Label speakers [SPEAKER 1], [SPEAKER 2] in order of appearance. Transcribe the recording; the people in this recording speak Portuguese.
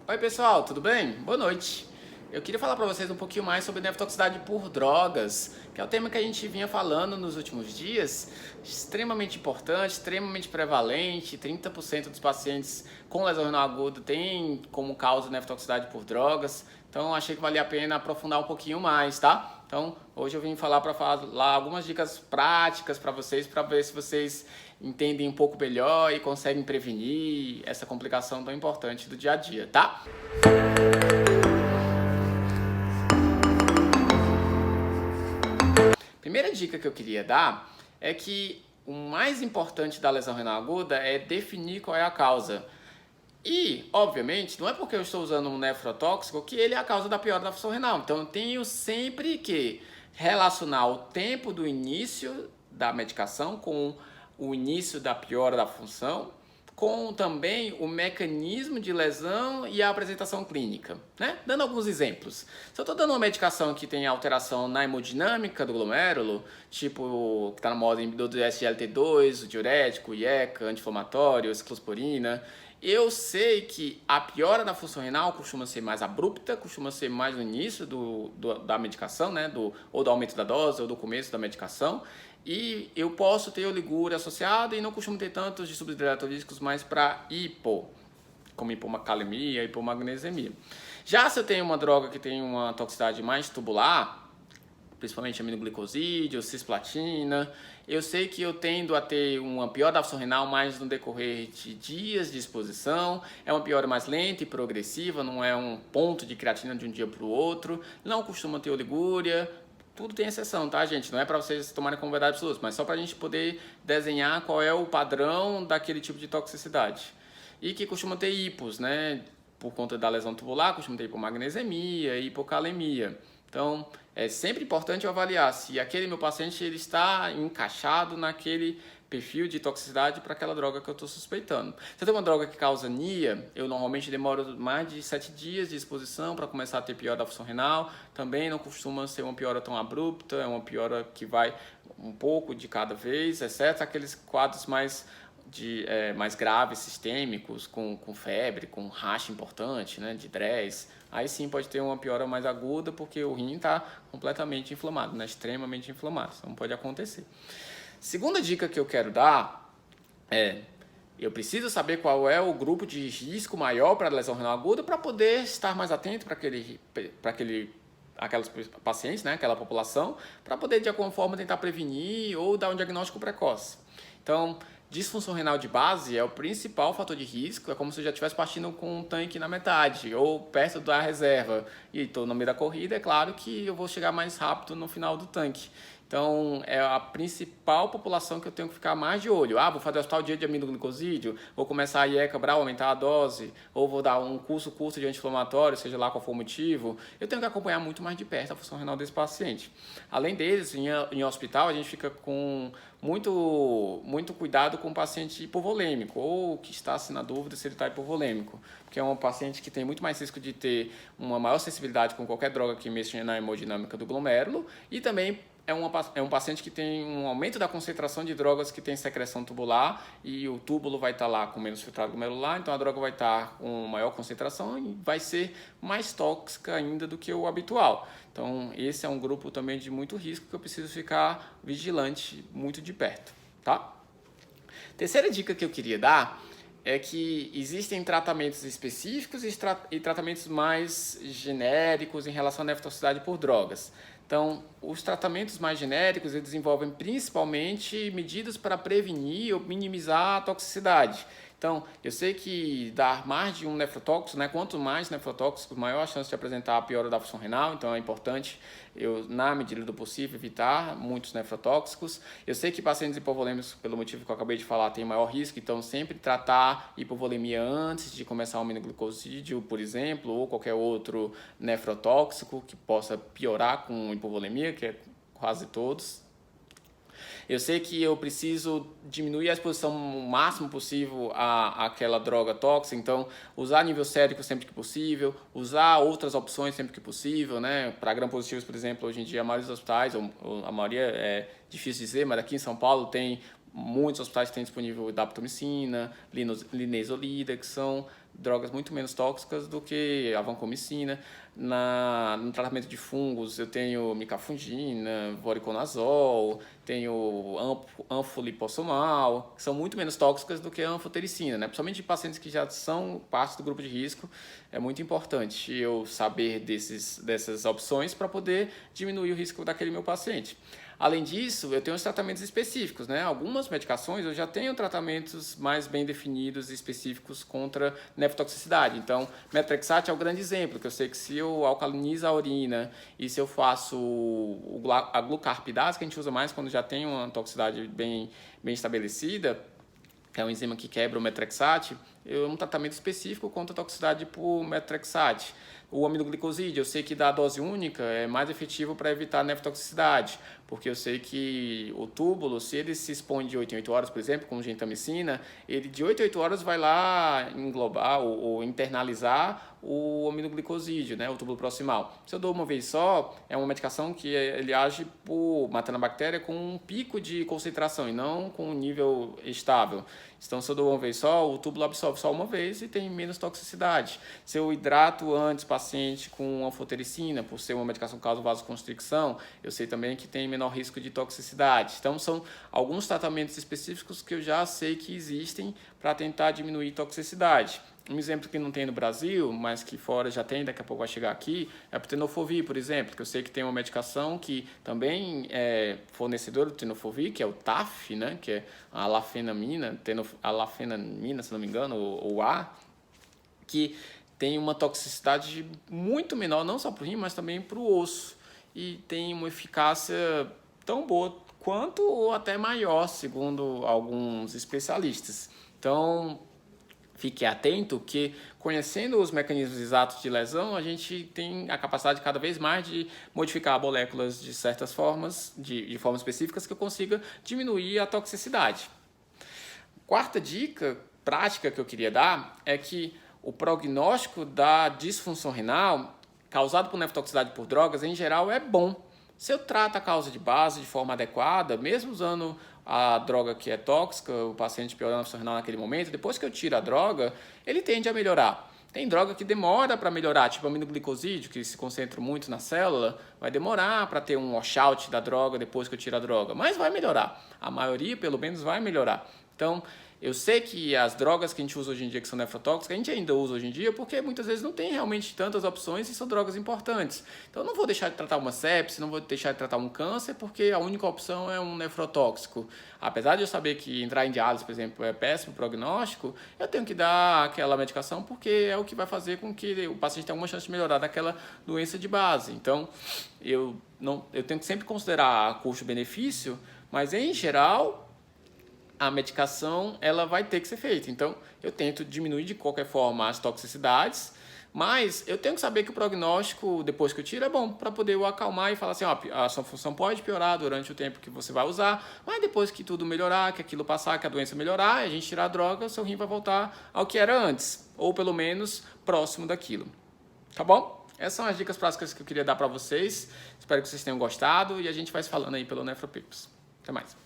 [SPEAKER 1] Oi pessoal, tudo bem? Boa noite. Eu queria falar para vocês um pouquinho mais sobre nefrotoxicidade por drogas, que é o tema que a gente vinha falando nos últimos dias, extremamente importante, extremamente prevalente. 30% dos pacientes com lesão renal aguda têm como causa nefrotoxicidade por drogas, então achei que valia a pena aprofundar um pouquinho mais, tá? Então, hoje eu vim falar para falar algumas dicas práticas para ver se vocês entendem um pouco melhor e conseguem prevenir essa complicação tão importante do dia a dia, tá? Primeira dica que eu queria dar é que o mais importante da lesão renal aguda é definir qual é a causa. E, obviamente, não é porque eu estou usando um nefrotóxico que ele é a causa da piora da função renal. Então, eu tenho sempre que relacionar o tempo do início da medicação com o início da piora da função, com também o mecanismo de lesão e a apresentação clínica, né? Dando alguns exemplos. Se eu estou dando uma medicação que tem alteração na hemodinâmica do glomérulo, tipo, que está na moda do SGLT2, o diurético, o IECA, anti-inflamatório, a ciclosporina, eu sei que a piora da função renal costuma ser mais abrupta, costuma ser mais no início da medicação, né? Ou do aumento da dose, ou do começo da medicação. E eu posso ter oligúria associada e não costumo ter tantos de subsidiáticos mais para hipo, como hipocalemia, hipomagnesemia. Já se eu tenho uma droga que tem uma toxicidade mais tubular, principalmente aminoglicosídeo, cisplatina, eu sei que eu tendo a ter uma piora da função renal mais no decorrer de dias de exposição, é uma piora mais lenta e progressiva, não é um ponto de creatina de um dia para o outro, não costuma ter oligúria. Tudo tem exceção, tá, gente? Não é para vocês tomarem como verdade absoluta, mas só para a gente poder desenhar qual é o padrão daquele tipo de toxicidade. E que costuma ter hipos, né? Por conta da lesão tubular, costuma ter hipomagnesemia, hipocalemia. Então, é sempre importante eu avaliar se aquele meu paciente ele está encaixado naquele perfil de toxicidade para aquela droga que eu estou suspeitando. Se eu tenho uma droga que causa anemia, eu normalmente demoro mais de 7 dias de exposição para começar a ter piora da função renal. Também não costuma ser uma piora tão abrupta, é uma piora que vai um pouco de cada vez, exceto aqueles quadros mais graves, sistêmicos, com febre, com racha importante, né, de DRES. Aí sim pode ter uma piora mais aguda, porque o rim está completamente inflamado, né, extremamente inflamado. Isso não pode acontecer. Segunda dica que eu quero dar é: eu preciso saber qual é o grupo de risco maior para a lesão renal aguda para poder estar mais atento para aquelas pacientes, né, aquela população, para poder de alguma forma tentar prevenir ou dar um diagnóstico precoce. Então, disfunção renal de base é o principal fator de risco, é como se eu já estivesse partindo com um tanque na metade ou perto da reserva e estou no meio da corrida, é claro que eu vou chegar mais rápido no final do tanque. Então, é a principal população que eu tenho que ficar mais de olho. Vou fazer hospital dia de aminoglicosídeo, vou começar a IECA Brau, aumentar a dose, ou vou dar um curso de anti-inflamatório, seja lá qual for o motivo. Eu tenho que acompanhar muito mais de perto a função renal desse paciente. Além deles, em hospital, a gente fica com muito cuidado com o paciente hipovolêmico, ou que está assim, na dúvida se ele está hipovolêmico, porque é um paciente que tem muito mais risco de ter uma maior sensibilidade com qualquer droga que mexa na hemodinâmica do glomérulo, e também é um paciente que tem um aumento da concentração de drogas que tem secreção tubular, e o túbulo vai estar lá com menos filtrado glomerular, então a droga vai estar com maior concentração e vai ser mais tóxica ainda do que o habitual. Então esse é um grupo também de muito risco que eu preciso ficar vigilante muito de perto, tá? Terceira dica que eu queria dar é que existem tratamentos específicos e tratamentos mais genéricos em relação à nefrotoxicidade por drogas. Então, os tratamentos mais genéricos eles envolvem principalmente medidas para prevenir ou minimizar a toxicidade. Então, eu sei que dar mais de um nefrotóxico, né, quanto mais nefrotóxicos, maior a chance de apresentar a piora da função renal. Então, é importante eu, na medida do possível, evitar muitos nefrotóxicos. Eu sei que pacientes hipovolêmicos, pelo motivo que eu acabei de falar, têm maior risco, então sempre tratar hipovolemia antes de começar o aminoglicosídeo, por exemplo, ou qualquer outro nefrotóxico que possa piorar com hipovolemia, que é quase todos. Eu sei que eu preciso diminuir a exposição o máximo possível àquela droga tóxica, então usar nível sérico sempre que possível, usar outras opções sempre que possível, né? Para gram-positivos, por exemplo, hoje em dia a maioria dos hospitais, ou a maioria é difícil dizer, mas aqui em São Paulo tem muitos hospitais que têm disponível daptomicina, linezolida, que são drogas muito menos tóxicas do que a vancomicina. No tratamento de fungos, eu tenho micafungina, voriconazol, tenho anfoliposomal, que são muito menos tóxicas do que a anfotericina, né? Principalmente de pacientes que já são parte do grupo de risco, é muito importante eu saber dessas opções para poder diminuir o risco daquele meu paciente. Além disso, eu tenho os tratamentos específicos, né? Algumas medicações eu já tenho tratamentos mais bem definidos e específicos contra nefrotoxicidade. Então, metrexate é o grande exemplo, que eu sei que se eu alcalinizo a urina e se eu faço a glucarpidase, que a gente usa mais quando já tem uma toxicidade bem estabelecida, que é um enzima que quebra o metrexate, é um tratamento específico contra a toxicidade por metrexate. O aminoglicosídeo, eu sei que da dose única é mais efetivo para evitar a nefrotoxicidade, porque eu sei que o túbulo, se ele se expõe de 8 em 8 horas, por exemplo, com gentamicina, ele de 8 em 8 horas vai lá englobar ou internalizar o aminoglicosídeo, né, o túbulo proximal. Se eu dou uma vez só, é uma medicação que ele age por matando a bactéria com um pico de concentração e não com um nível estável. Então, se eu dou uma vez só, o túbulo absorve só uma vez e tem menos toxicidade. Se eu hidrato antes o paciente com anfotericina, por ser uma medicação que causa vasoconstricção, eu sei também que tem menor risco de toxicidade. Então, são alguns tratamentos específicos que eu já sei que existem para tentar diminuir toxicidade. Um exemplo que não tem no Brasil, mas que fora já tem, daqui a pouco vai chegar aqui, é o tenofovir, por exemplo, que eu sei que tem uma medicação que também é fornecedora do tenofovir, que é o TAF, né, que é a alafenamina, se não me engano, ou A, que tem uma toxicidade muito menor, não só para o rim, mas também para o osso, e tem uma eficácia tão boa quanto ou até maior, segundo alguns especialistas. Então, fique atento que, conhecendo os mecanismos exatos de lesão, a gente tem a capacidade cada vez mais de modificar moléculas de certas formas, de formas específicas, que eu consiga diminuir a toxicidade. Quarta dica prática que eu queria dar é que o prognóstico da disfunção renal causado por nefrotoxicidade por drogas, em geral, é bom. Se eu trato a causa de base de forma adequada, mesmo usando a droga que é tóxica, o paciente piorando a função renal naquele momento, depois que eu tiro a droga, ele tende a melhorar. Tem droga que demora para melhorar, tipo aminoglicosídeo, que se concentra muito na célula, vai demorar para ter um washout da droga depois que eu tiro a droga, mas vai melhorar. A maioria, pelo menos, vai melhorar. Então, eu sei que as drogas que a gente usa hoje em dia, que são nefrotóxicas, a gente ainda usa hoje em dia porque muitas vezes não tem realmente tantas opções e são drogas importantes. Então, eu não vou deixar de tratar uma sepse, não vou deixar de tratar um câncer porque a única opção é um nefrotóxico. Apesar de eu saber que entrar em diálise, por exemplo, é péssimo prognóstico, eu tenho que dar aquela medicação porque é o que vai fazer com que o paciente tenha uma chance de melhorar daquela doença de base. Então, eu tenho que sempre considerar custo-benefício, mas em geral a medicação ela vai ter que ser feita. Então, eu tento diminuir de qualquer forma as toxicidades, mas eu tenho que saber que o prognóstico, depois que eu tiro, é bom para poder eu acalmar e falar assim, ó, a sua função pode piorar durante o tempo que você vai usar, mas depois que tudo melhorar, que aquilo passar, que a doença melhorar, a gente tirar a droga, seu rim vai voltar ao que era antes, ou pelo menos próximo daquilo. Tá bom? Essas são as dicas práticas que eu queria dar para vocês. Espero que vocês tenham gostado e a gente vai se falando aí pelo Nefropapers. Até mais.